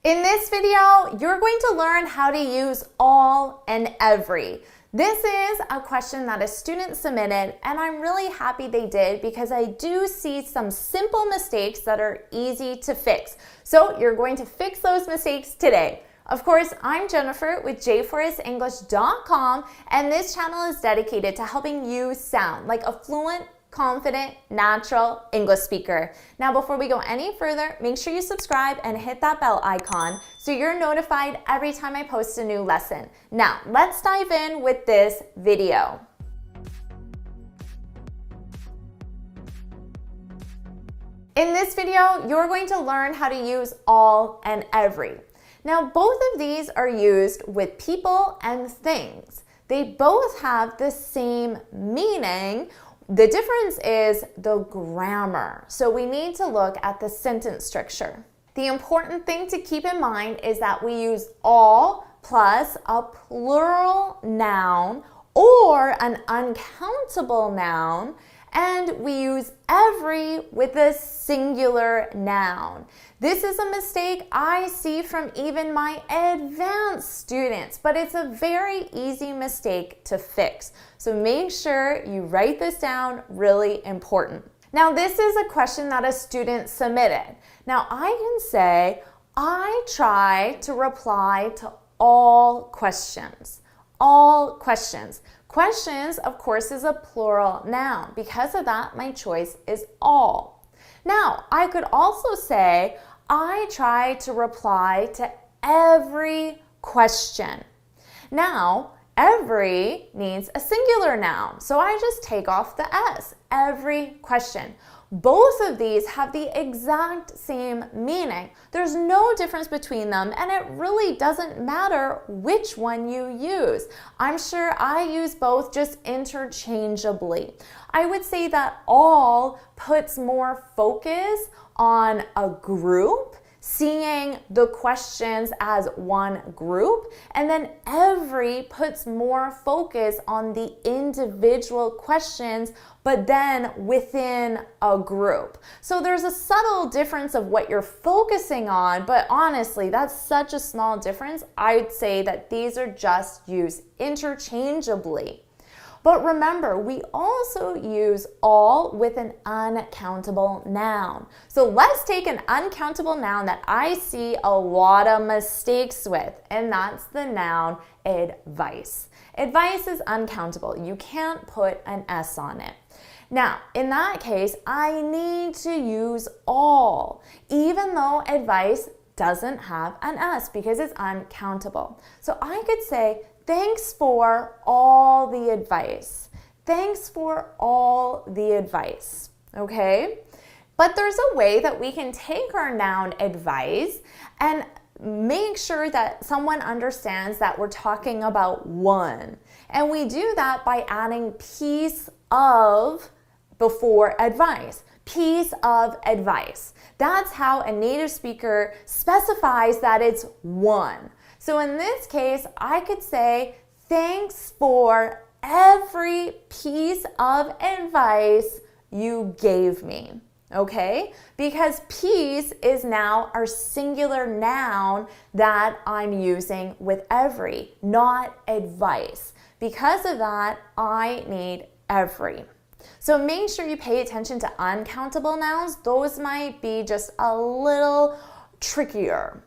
In this video, you're going to learn how to use all and every. This is a question that a student submitted, and I'm really happy they did because I do see some simple mistakes that are easy to fix. So you're going to fix those mistakes today. Of course, I'm Jennifer with jforrestenglish.com, and this channel is dedicated to helping you sound like a fluent, confident, natural English speaker. Now, before we go any further, make sure you subscribe and hit that bell icon so you're notified every time I post a new lesson. Now, let's dive in with this video. In this video, you're going to learn how to use all and every. Now, both of these are used with people and things. They both have the same meaning. The difference is the grammar. So we need to look at the sentence structure. The important thing to keep in mind is that we use all plus a plural noun or an uncountable noun, and we use every with a singular noun. This is a mistake I see from even my advanced students, but it's a very easy mistake to fix. So make sure you write this down, really important. Now, this is a question that a student submitted. Now, I can say, I try to reply to all questions. All questions. Questions, of course, is a plural noun. Because of that, my choice is all. Now, I could also say, I try to reply to every question. Now, every needs a singular noun, so I just take off the S, every question. Both of these have the exact same meaning. There's no difference between them, and it really doesn't matter which one you use. I'm sure I use both just interchangeably. I would say that all puts more focus on a group, seeing the questions as one group, and then every puts more focus on the individual questions, but then within a group. So there's a subtle difference of what you're focusing on, but honestly, that's such a small difference. I'd say that these are just used interchangeably. But remember, we also use all with an uncountable noun. So let's take an uncountable noun that I see a lot of mistakes with, and that's the noun advice. Advice is uncountable. You can't put an S on it. Now, in that case, I need to use all, even though advice doesn't have an S because it's uncountable. So I could say, thanks for all the advice. Thanks for all the advice, okay? But there's a way that we can take our noun advice and make sure that someone understands that we're talking about one. And we do that by adding piece of before advice. Piece of advice. That's how a native speaker specifies that it's one. So in this case, I could say, thanks for every piece of advice you gave me, okay? Because piece is now our singular noun that I'm using with every, not advice. Because of that, I need every. So make sure you pay attention to uncountable nouns. Those might be just a little trickier.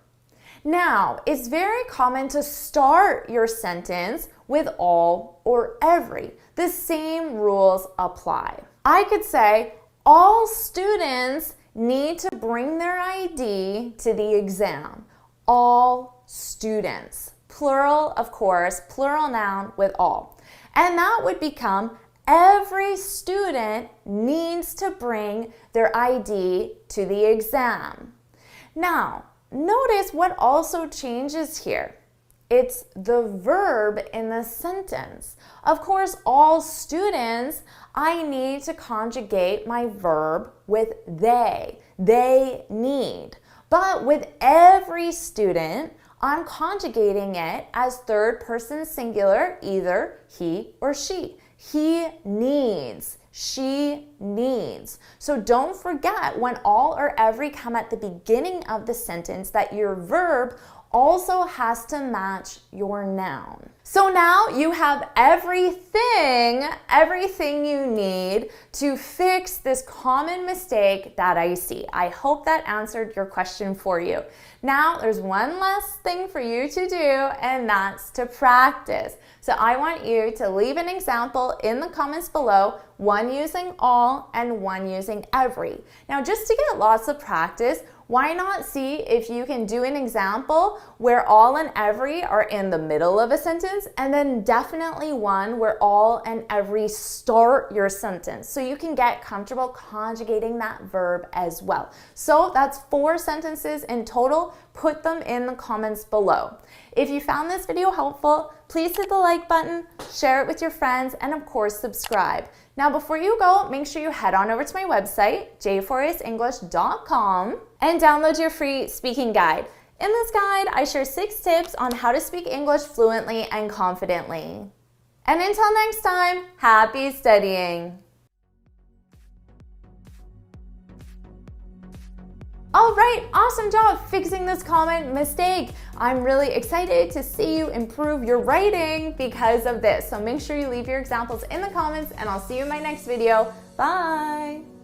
Now, it's very common to start your sentence with all or every. The same rules apply. I could say, all students need to bring their ID to the exam. All students. Plural, of course, plural noun with all. And that would become, every student needs to bring their ID to the exam. Now, notice what also changes here. It's the verb in the sentence. Of course, all students, I need to conjugate my verb with they. They need. But with every student, I'm conjugating it as third person singular, either he or she. He needs. she needs. So don't forget, when all or every come at the beginning of the sentence, that your verb also has to match your noun. So now you have everything you need to fix this common mistake that I see. I hope that answered your question for you. Now there's one last thing for you to do, and that's to practice. So I want you to leave an example in the comments below, one using all and one using every. Now, just to get lots of practice, why not see if you can do an example where all and every are in the middle of a sentence, and then definitely one where all and every start your sentence, so you can get comfortable conjugating that verb as well. So that's 4 sentences in total. Put them in the comments below. If you found this video helpful, please hit the like button, share it with your friends, and of course subscribe. Now before you go, make sure you head on over to my website, jforrestenglish.com, and download your free speaking guide. In this guide, I share 6 tips on how to speak English fluently and confidently. And until next time, happy studying! All right, awesome job fixing this common mistake. I'm really excited to see you improve your writing because of this. So make sure you leave your examples in the comments, and I'll see you in my next video. Bye.